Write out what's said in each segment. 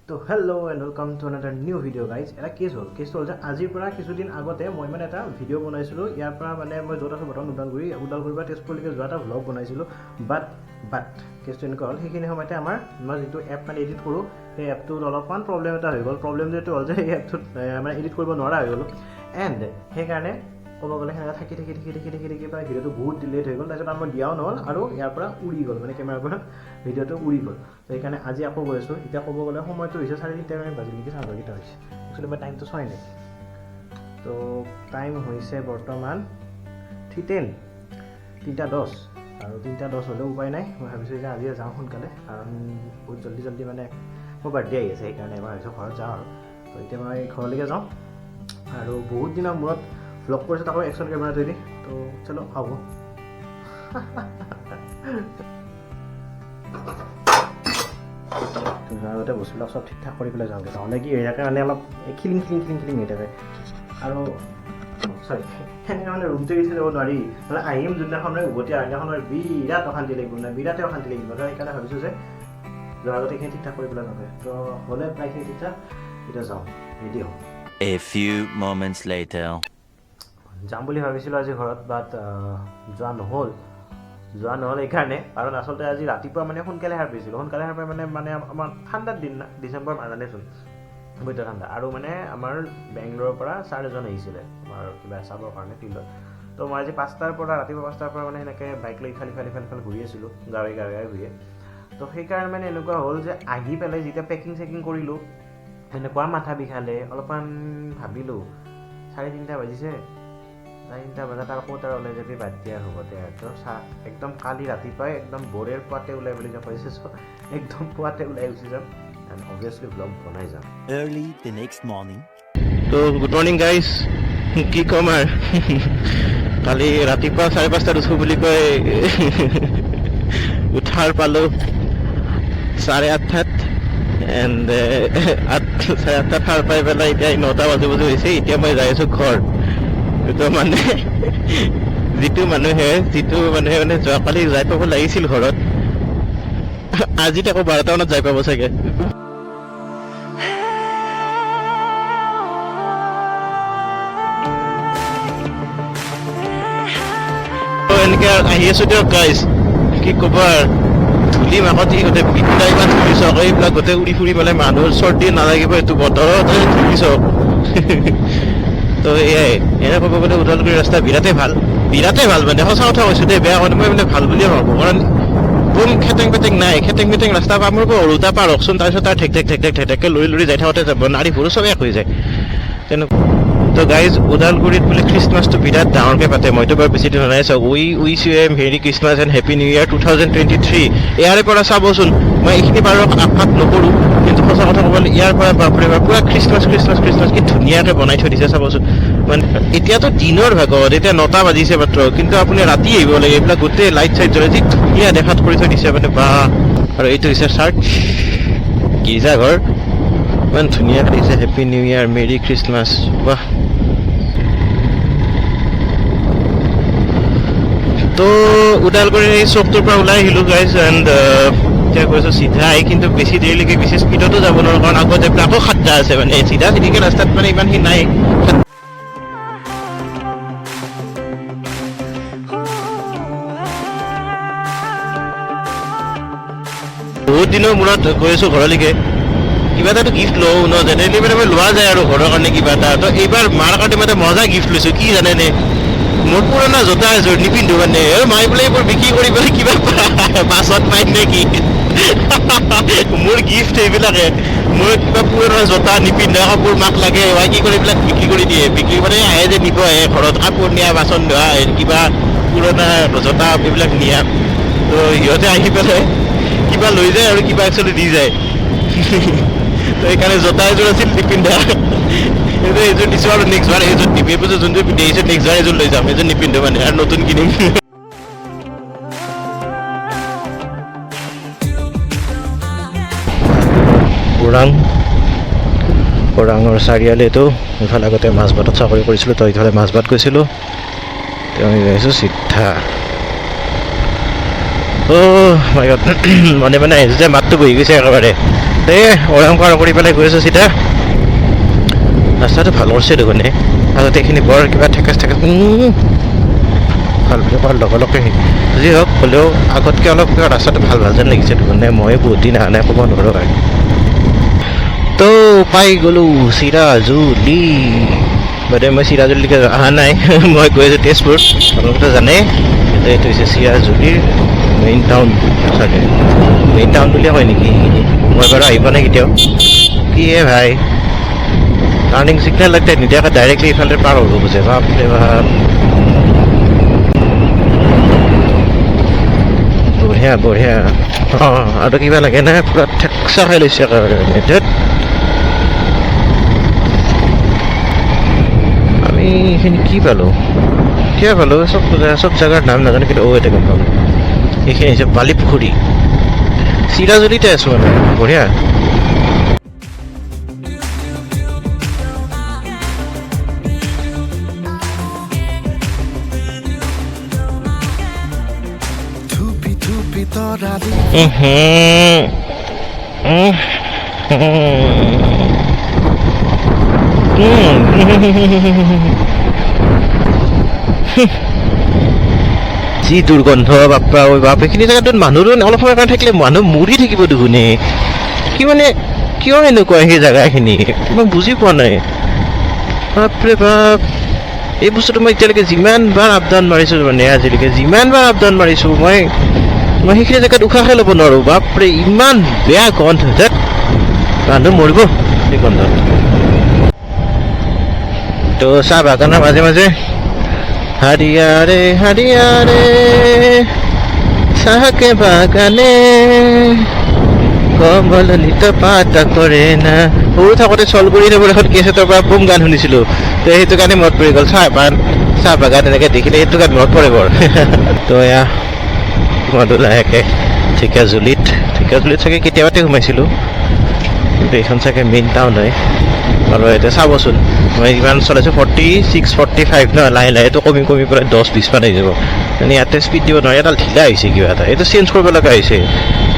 So hello and welcome to another new video guys. Eta case hol je ajir pora kisudin agote moi mane eta video banaisilo iar pora mane moi jota so button Udalguri ba Tezpur like jota vlog banaisilo but case to call hekini homaite amar moi jitu app mane edit koru ei app to olopan problem eta hoy gol problem je to hol je ei app to mane edit koribo nora hoy gol and he karone kobo gole hena thaki pa video to বহুত delete hoy gol tajot amar diaw নহল আৰু ইয়াৰ পৰা উৰি গল মানে camera পৰা video to উৰি গল তো এখানে আজি আকৌ গৈছো এটা কব গলে সময় তো হৈছে 3:30 মিনিট বাজিল কি 7 ঘণ্টা হৈছে একচুয়ালি মই টাইম তো চাই নাই তো টাইম হৈছে বৰ্তমান 3:10 3:10 আৰু 3:10 হলে উপায় নাই মই ভাবিছো যে আজি যাও সোনকালে কাৰণ বহুত জলদি মানে মোৰ বাৰ্থডে আহি আছে এই কাৰণে মই ভাবিছো ঘৰত যাও তো এতিয়া মই ঘৰলৈকে যাও আৰু বহুত দিনৰ মূৰত vlog কৰিছে তাকো একশন ক্যামেৰা ধৰি তো চলো আহো তো বস্তুবিলাক সব ঠিকঠাক কৰি পেলাই যাওঁগে নহ'লে কি এয়াকে মানে অলপ খিলিং হৈ থাকে আৰু সৰি সেনেকৈ মানে ৰুমটো এৰি যাব নোৱাৰি মানে আহিম যোনদিনাখন উভতি আহিনাখনৰ বিৰাট অশান্তি লাগিব মানে বিৰাটে অশান্তি লাগিব সেইকাৰণে ভাবিছোঁ যে যোৱাৰ আগতে এইখিনি ঠিকঠাক কৰি পেলাই যাওঁগে তো হ'লে প্ৰায়খিনি ঠিকঠাক এতিয়া যাওঁ ৰেডি হওঁ A few moments later যাম বুলি ভাবিছিলোঁ আজি ঘৰত বাট যোৱা নহ'ল এইকাৰণে কাৰণ আচলতে আজি ৰাতিপুৱা মানে সোনকালে সাৰ পাইছিলোঁ সোনকালে সাৰ পাই মানে আমাৰ ঠাণ্ডাৰ দিন না ডিচেম্বৰ মাজানেচোন বহুত ঠাণ্ডা আৰু মানে আমাৰ বেংগলোৰৰ পৰা ছাৰ এজন আহিছিলে আমাৰ কিবা চাবৰ কাৰণে ফিল্ডত তো মই আজি ৰাতিপুৱা 5টাৰ পৰা মানে সেনেকৈ বাইক লৈ খালি ঘূৰি আছিলোঁ গাঁৱে ঘূৰি তো সেইকাৰণে মানে এনেকুৱা হ'ল যে আহি পেলাই যেতিয়া পেকিং কৰিলোঁ এনেকুৱা মাথা বিষালে অলপমান ভাবিলোঁ 3:30 বাজিছে 3:30 বজাত আৰু ক'ত ওলাই যাবি বাদ দিয়া হ'ব দে তো একদম কালি ৰাতিপুৱাই একদম বৰেৰ পুৱাতে ওলাই বুলি যে কৈছে একদম পুৱাতে ওলাই গুচি যাম এণ্ড অবভিয়াছলি ব্লগ বনাই যাম early the next morning তো গুড মৰ্নিং গাইজ কি কম আৰু কালি ৰাতিপুৱা 5:30 উঠো বুলি কৈ উঠাৰ পালো 8:30 এণ্ড 8:30 সাৰ পাই পেলাই এতিয়া 9টা বাজি হৈছে এতিয়া মই যাই আছো ঘৰ তো মানে যিটো মানুহে মানে যোৱাকালি যাই পাব লাগিছিল ঘৰত আজি তাকো 12টা মানত যাই পাব চাগে এনেকে আহি আছো দিয়ক গাইজ কি ক'বা ধূলি মাকতি গোটেই বিদ্যা ইমান ধূলি চক এইবিলাক গোটেই উৰি ফুৰি পেলাই মানুহৰ চৰ্দি নালাগিব এইটো বতৰত ধূলি চক তো এয়াই এনে ক'ব গ'লে উদালগুৰি ৰাস্তা বিৰাটেই ভাল মানে সঁচা কথা কৈছো দেই বেয়া কথা মই মানে ভাল বুলিয়ে ভাবো কাৰণ বুম খেটেং পেটেং ৰাস্তা পৰা মোৰ ওলোটা পাৰ হওকচোন তাৰপিছত তাৰ ঠেক লৰি যাই থাকোঁতে যাব নাৰী ভুৰো চব এক হৈ যায় তেনেকুৱা তো গাইজ উদালগুৰিত বোলে খ্ৰীষ্টমাছটো বিৰাট ডাঙৰকৈ পাতে মইতো বাৰু বেছি দিন নাই চাওক উইচ ইউ এম হেৰি খ্ৰীষ্টমাছ এণ্ড হেপী নিউ ইয়াৰ 2023 ইয়াৰে পৰা চাবচোন মই এইখিনি বাৰু আঘাত নকৰোঁ কিন্তু সঁচা কথা ক'বলৈ ইয়াৰ পৰা বাপৰে বাপ পুৰা খ্ৰীষ্টমাছ কি ধুনীয়াকৈ বনাই থৈ দিছে চাবচোন মানে এতিয়াতো দিনৰ ভাগত এতিয়া 9টা বাজিছে মাত্ৰ কিন্তু আপুনি ৰাতি আহিব লাগে এইবিলাক গোটেই লাইট চাইট জ্বলাই যি ধুনীয়া দেখাত কৰি থৈ দিছে মানে বা আৰু এইটো হৈছে চাৰ্চ গীৰ্জাঘৰ ইমান ধুনীয়া দিছে happy new year merry Christmas বাহ তো উদালগুৰিৰ এই চকটোৰ পৰা ওলাই আহিলোঁ গাইজ এণ্ড এতিয়া কৈছোঁ চিধা আহি কিন্তু বেছি দেৰিলৈকে বেছি স্পীডতো যাব নোৱাৰোঁ কাৰণ আগত যাই পেলাই আকৌ খাদ্দা আছে মানে চিধিকে ৰাস্তাত মানে ইমানখিনি নাই বহুত দিনৰ মূৰত গৈ আছোঁ ঘৰলৈকে কিবা এটা গিফ্ট লওঁ ন জেনেৰেলি মানে মই লোৱা যায় আৰু ঘৰৰ কাৰণে কিবা এটা তো এইবাৰ মাৰ কাৰণে মানে মজা গিফ্ট লৈছোঁ কি জানেনে মোৰ পুৰণা জোতা এযোৰ নিপিন্ধো মানে আৰু মাই বোলে এইবোৰ বিক্ৰী কৰি পেলাই কিবা পাছত পাইম নে কি মোৰ গিফ্ট এইবিলাকে মোৰ কিবা পুৰণা জোতা নিপিন্ধা কাপোৰ মাক লাগে মাই কি কৰি এইবিলাক বিক্ৰী কৰি দিয়ে বিক্ৰী মানে আহে যে নিব আহে ঘৰত কাপোৰ নিয়া বাচন ধোৱা কিবা পুৰণা জোতা এইবিলাক নিয়া তো সিহঁতে আহি পেলাই কিবা লৈ যায় আৰু কিবা একচুৱেলি দি যায় তো সেইকাৰণে জোতা এযোৰ আছিল নিপিন্ধা এইযোৰ দিছোঁ আৰু নেক্সট বাৰ এইযোৰ দিম এইবোৰ যোনযোৰ পিন্ধি আহিছোঁ নেক্সট বাৰ এইযোৰ লৈ যাম এইযোৰ নিপিন্ধো মানে আৰু নতুন কিনিম ওৰাঙৰ চাৰিআলিতো ইফালে আগতে মাছবাটত চাকৰি কৰিছিলোঁ তো ইফালে মাছবাট গৈছিলোঁ তেওঁ আহিছোঁ চিধা মানে আহিছোঁ যে মাতটো বহি গৈছে একেবাৰে দে ওৰাং পাৰ কৰি পেলাই গৈ আছোঁ চিধা ৰাস্তাটো ভাল কৰিছে দেখোন আগতে এইখিনি বৰ কিবা ঠেকেচ ভাল বুলি কোৱাৰ লগে লগে যি হওক হ'লেও আগতকৈ অলপ কিবা ৰাস্তাটো ভাল যেন লাগিছে দেখোন মই বহুত দিন অহা নাই ক'ব নোৱাৰোঁ আৰু তো পাই গ'লোঁ চিৰাজুলি বাইদেউ মই চিৰাজুলিলৈকে অহা নাই মই গৈ আছোঁ তেজপুৰ আপোনালোকে জানে এইটো হৈছে চিৰাজুলিৰ মেইন টাউন চাগে মেইন টাউন বুলিয়ে কয় নেকি মই বাৰু আহি পোৱা নাই কেতিয়াও কি ভাই টাৰ্ণিং ছিগনেল লাগতে নিদিয়াকৈ ডাইৰেক্টলি ইফালে পাৰ হ'ব খোজে বাপৰে বাপ বঢ়িয়া বঢ়িয়া অঁ আৰু কিবা লাগে না পূৰা ঠেকচা খাই লৈছে কাৰণে আমি এইখিনি কি পালোঁ কিয় পালোঁ চব জেগাৰ নাম নাজানো কিন্তু এটা গম পালোঁ এইখিনি হৈছে বালি পুখুৰী চিৰাজুলিতে আছোঁ মানে বঢ়িয়া যি দুৰ্গন্ধ বাপ্পা ঐ বাপ এইখিনি জেগাত মানুহৰো অলপ সময় কাৰণে থাকিলে মানুহ মৰি থাকিব দেখোনে কি মানে কিয় এনেকুৱা সেই জেগাখিনি মই বুজি পোৱা নাই বাপৰে বাপ এই বস্তুটো মই এতিয়ালৈকে যিমানবাৰ আপ ডাউন মাৰিছোঁ মানে আজিলৈকে যিমানবাৰ আপ ডাউন মাৰিছোঁ মই সেইখিনি জেগাত উশাহে ল'ব নোৱাৰোঁ বাপৰে ইমান বেয়া গন্ধ যেন মানুহ মৰিব সেই গন্ধত তো চাহ বাগানৰ মাজে মাজে হাৰিয়াৰে হাৰিয়াৰে চাহকে বাগানে কমলিত পাতা কৰে না সৰু থাকোঁতে চলগুৰি নামৰ এখন কেছেটৰ পৰা বুম গান শুনিছিলোঁ তো সেইটো কাৰণে মনত পৰি গ'ল চাহ বাগান এনেকৈ দেখিলে সেইটো গান মনত পৰে বৰ তো এয়া সোমালোঁ লাহেকৈ ঢেকীয়াজুলিত চাগে কেতিয়াবাতে সোমাইছিলোঁ কিন্তু এইখন চাগে মেইন টাউন হয় আৰু এতিয়া চাবচোন মই ইমান চলাইছোঁ 46 45 ন লাহে লাহেতো কমি পেলাই 10-20 মান হৈ যাব মানে ইয়াতে স্পীড দিব নোৱাৰি এডাল ঢিলা হৈছে কিবা এটা এইটো চেঞ্জ কৰিব লগা হৈছে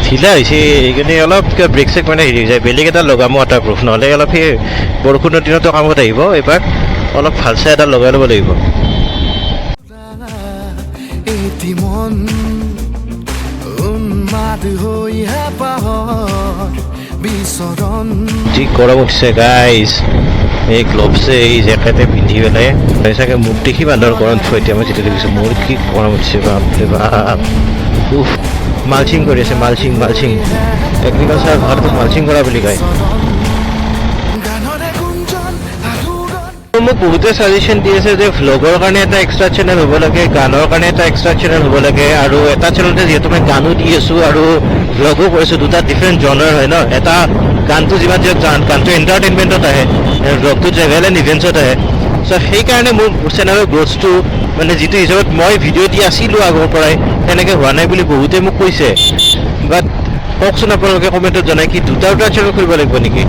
ঢিলা হৈছে এইকাৰণে অলপ কিবা ব্ৰেক চেক মানে হেৰি যায় বেলেগ এটা লগাম ৱাটাৰপ্ৰুফ নহ'লে অলপ সেই বৰষুণৰ দিনতো কামত আহিব এইবাৰ অলপ ভাল চাই এটা লগাই ল'ব লাগিব যি গৰম উঠিছে গাইজ এই গ্লভছে এই জেকেটে পিন্ধি পেলাই চাগে মোক দেখি মানুহৰ গৰম থৈ এতিয়া মই যেতিয়া দেখিছোঁ মোৰ কি গৰম উঠিছে বাপৰে বাপ উফ মালচিং কৰি আছে মালচিং এগ্ৰিকালচাৰ ভাৰতত মালচিং কৰা বুলি কয় মোক বহুতে ছাজেশ্যন দি আছে যে ভ্লগৰ কাৰণে এটা এক্সট্ৰা চেনেল হ'ব লাগে গানৰ কাৰণে এটা এক্সট্ৰা চেনেল হ'ব লাগে আৰু এটা চেনেলতে যিহেতু মই গানো দি আছোঁ আৰু ভ্লগো কৰিছোঁ দুটা ডিফাৰেণ্ট জনাৰ হয় ন এটা গানটো যিমান যিহক গানটো এণ্টাৰটেইনমেণ্টত আহে ভ্লগটো ট্ৰেভেল এণ্ড ইভেণ্টছত আহে চ' সেইকাৰণে মোৰ চেনেলৰ গ্ৰ'থটো মানে যিটো হিচাপত মই ভিডিঅ' দি আছিলোঁ আগৰ পৰাই তেনেকৈ হোৱা নাই বুলি বহুতে মোক কৈছে বাট কওকচোন আপোনালোকে কমেণ্টত জনাই কি দুটা চেনেল খুলিব লাগিব নেকি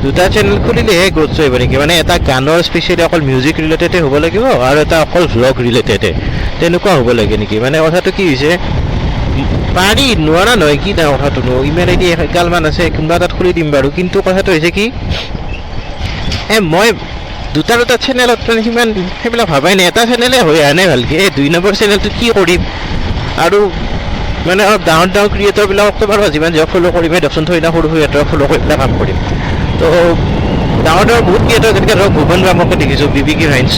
দুটা চেনেল খুলিলেহে গ্ৰ'থ আহিব নেকি মানে এটা গানৰ স্পেচিয়েলি অকল মিউজিক ৰিলেটেডে হ'ব লাগিব আৰু এটা অকল ভ্লগ ৰিলেটেডে তেনেকুৱা হ'ব লাগে নেকি মানে কথাটো কি হৈছে পাৰি নোৱাৰা নহয় কি নাই কথাটোনো ইমেইল আইডি এগালমান আছে কোনোবা এটাত খুলি দিম বাৰু কিন্তু কথাটো হৈছে কি মই দুটা চেনেলত মানে সিমান সেইবিলাক ভাবাই নাই এটা চেনেলে হৈ অহা নাই ভালকৈ এই 2 নম্বৰ চেনেলটো কি কৰিম আৰু মানে অলপ ডাঙৰ ক্ৰিয়েটৰবিলাকতো বাৰু যিমান যিহক ফ'ল' কৰিমেই দিয়কচোন থৈ না সৰু ক্ৰিয়েটৰক ফ'ল' কৰি পেলাই কাম কৰিম তো ডাঙৰ বহুত ক্ৰিয়েটৰ যেনেকৈ ধৰক ভুৱন ৰামকে দেখিছোঁ বিবিকি ভাইন্স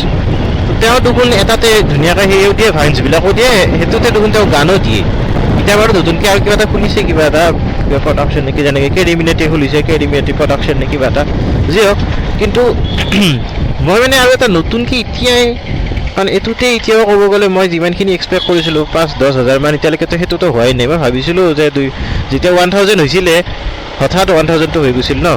তেওঁ দেখোন এটাতে ধুনীয়াকৈ সেয়েও দিয়ে ভাইন্সবিলাকো দিয়ে সেইটোতে দেখোন তেওঁ গানো দিয়ে এতিয়া বাৰু নতুনকৈ আৰু কিবা এটা খুলিছে কিবা এটা প্ৰডাকশ্যন নেকি যেনেকৈ কেৰিমিনেটি খুলিছে কেৰিমিনেটি প্ৰডাকশ্যন নে কিবা এটা যি হওক কিন্তু মই মানে আৰু এটা নতুনকৈ এতিয়াই কাৰণ এইটোতে এতিয়াও ক'ব গ'লে মই যিমানখিনি এক্সপেক্ট কৰিছিলোঁ 5-10 হাজাৰ মান এতিয়ালৈকেতো সেইটোতো হোৱাই নাই মই ভাবিছিলোঁ যে যেতিয়া 1000 হৈছিলে হঠাৎ 1000টো হৈ গৈছিল ন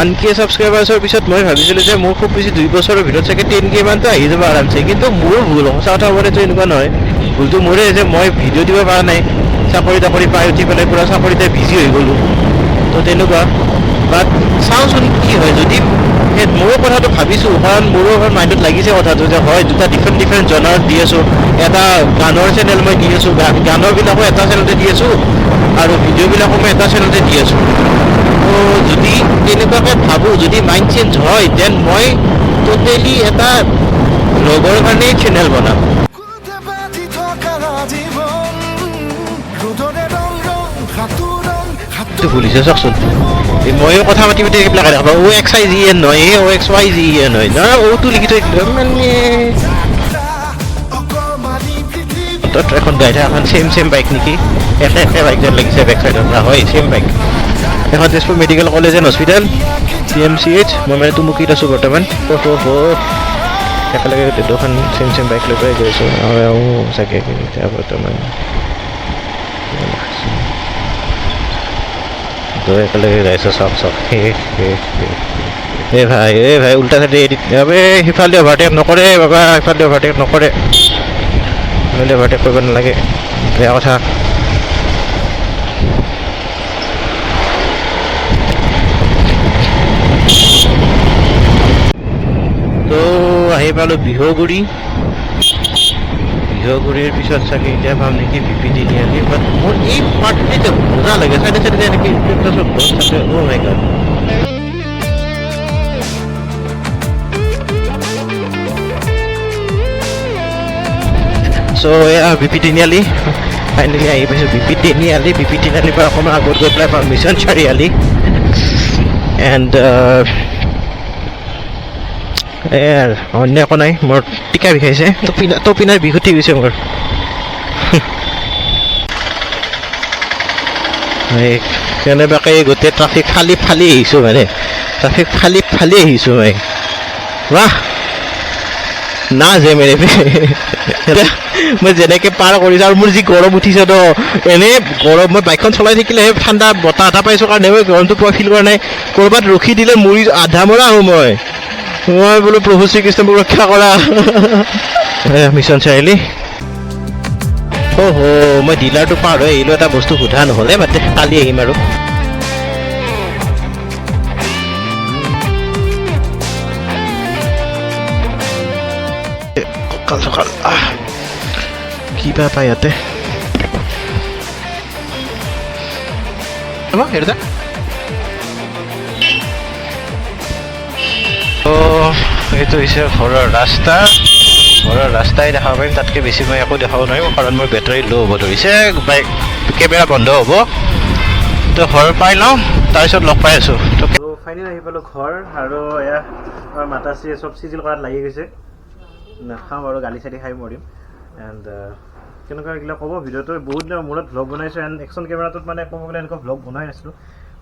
1K ছাবস্ক্ৰাইবাৰ্ছৰ পিছত মই ভাবিছিলোঁ যে মোৰ খুব বেছি 2 বছৰৰ ভিতৰত চাগে 10K মানটো আহি যাব আৰামছে কিন্তু মোৰো ভুল সঁচা কথা ক'বলৈতো এনেকুৱা নহয় ভুলটো মোৰে যে মই ভিডিঅ' দিব পৰা নাই চাকৰি তাকৰি পাই উঠি পেলাই পূৰা চাকৰিতে বিজি হৈ গ'লোঁ তো তেনেকুৱা বাট চাওঁচোন কি হয় যদি মোৰো কথাটো ভাবিছোঁ কাৰণ মোৰো মাইণ্ডত লাগিছে কথাটো যে হয় দুটা ডিফাৰেণ্ট জনাৰত দি আছোঁ এটা গানৰ চেনেল মই দি আছোঁ গানৰবিলাকো এটা চেনেলতে দি আছোঁ আৰু ভিডিঅ'বিলাকো মই এটা চেনেলতে দি আছোঁ যদি তেনেকুৱাকৈ ভাবোঁ যদি মাইণ্ড চেঞ্জ হয় দেন মই টোটেলি এটা ব্লগৰ কাৰণে চেনেল বনাম ভুলিছে চাওকচোন ময়ো কথা পাতি পাতি এইবিলাক দেখা পাওঁ OXIGN নহয় OXYGN হয় নহয় অ'টো লিখি থৈ দিলোঁ মানে এখন গাড়ী এখন চেম বাইক নেকি একে বাইক যেন লাগিছে বেক চাইডৰ পৰা হয় চেম বাইক এখন Tezpur medical college and hospital CMCH মই মানে তুমুকিত আছোঁ বৰ্তমান একেলগে দুখন চেম বাইক লৈ পেলাই গৈ আছোঁ চাগে এতিয়া বৰ্তমান একেলগে গাইছে চাওক এই ভাই উল্টা চাইডে সিফালে অভাৰটেক নকৰে বাবা সিফালে অভাৰটেক নকৰে অভাৰটেক কৰিব নালাগে বেয়া কথা তো আহি পালোঁ বিহুগুৰিৰ পিছত চাগে এতিয়া পাম নেকি VP তিনিআলি বাট মোৰ এই পাৰ্টটো মজা লাগে চাইডে চাইডে এনেকৈ মাই গড চ' এয়া VP তিনিআলি ফাইনেলি আহি পাইছোঁ VP তিনিআলিৰ পৰা অকণমান আগত গৈ পেলাই পাম মিছন চাৰিআলি এণ্ড অন্য একো নাই মোৰ টিকা বিষাইছে টপিনাৰ বিষ উঠি গৈছে মোৰ কেনেবাকৈ গোটেই ট্ৰাফিক ফালি আহিছোঁ মানে আহিছোঁ মই বাহ না যে মেৰে মই যেনেকৈ পাৰ কৰিছোঁ আৰু মোৰ যি গৰম উঠিছে ন এনেই গৰম মই বাইকখন চলাই থাকিলে ঠাণ্ডা বতাহ এটা পাইছোঁ কাৰণে মই গৰমটো পোৱা ফিল কৰা নাই ক'ৰবাত ৰখি দিলে মৰি আধা মৰা আহোঁ মই বোলো প্ৰভু শ্ৰীকৃষ্ণ মোক ৰক্ষা কৰা মিছন চাৰিআলি মই ডিলাৰটো পাৰ হৈ আহিলোঁ এটা বস্তু সোধা নহ'লে মাতে কালি আহিম আৰু সকাল কিবা পাই ইয়াতে এইটো হৈছে ঘৰৰ ৰাস্তাই দেখাব পাৰিম তাতকৈ বেছি মই একো দেখাব নোৱাৰিম কাৰণ মোৰ বেটাৰী ল' হ'ব ধৰিছে বাইক কেমেৰা বন্ধ হ'ব তো ঘৰ পাই লওঁ তাৰপিছত লগ পাই আছোঁ ফাইনেলি আহি পালোঁ ঘৰ আৰু এয়া আমাৰ মাতাশ্ৰীয়ে চব চিজিল কৰাত লাগি গৈছে নাখাওঁ আৰু গালি চালি খাই মৰিম এণ্ড কেনেকুৱা লাগিলে ক'ব ভিডিঅ'টো বহুত দিনৰ মূৰত ভ্লগ বনাইছোঁ এণ্ড একশ্যন কেমেৰাটোত মানে ক'ব গ'লে এনেকুৱা ভ্লগ বনাই নাছিলোঁ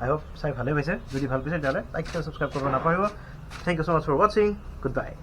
আই হোপ চাই ভালেই পাইছে যদি ভাল পাইছে তেতিয়াহ'লে লাইক শ্বেয়াৰ ছাবস্ক্ৰাইব কৰিব নাপাহৰিব Thank you so much for watching. Goodbye.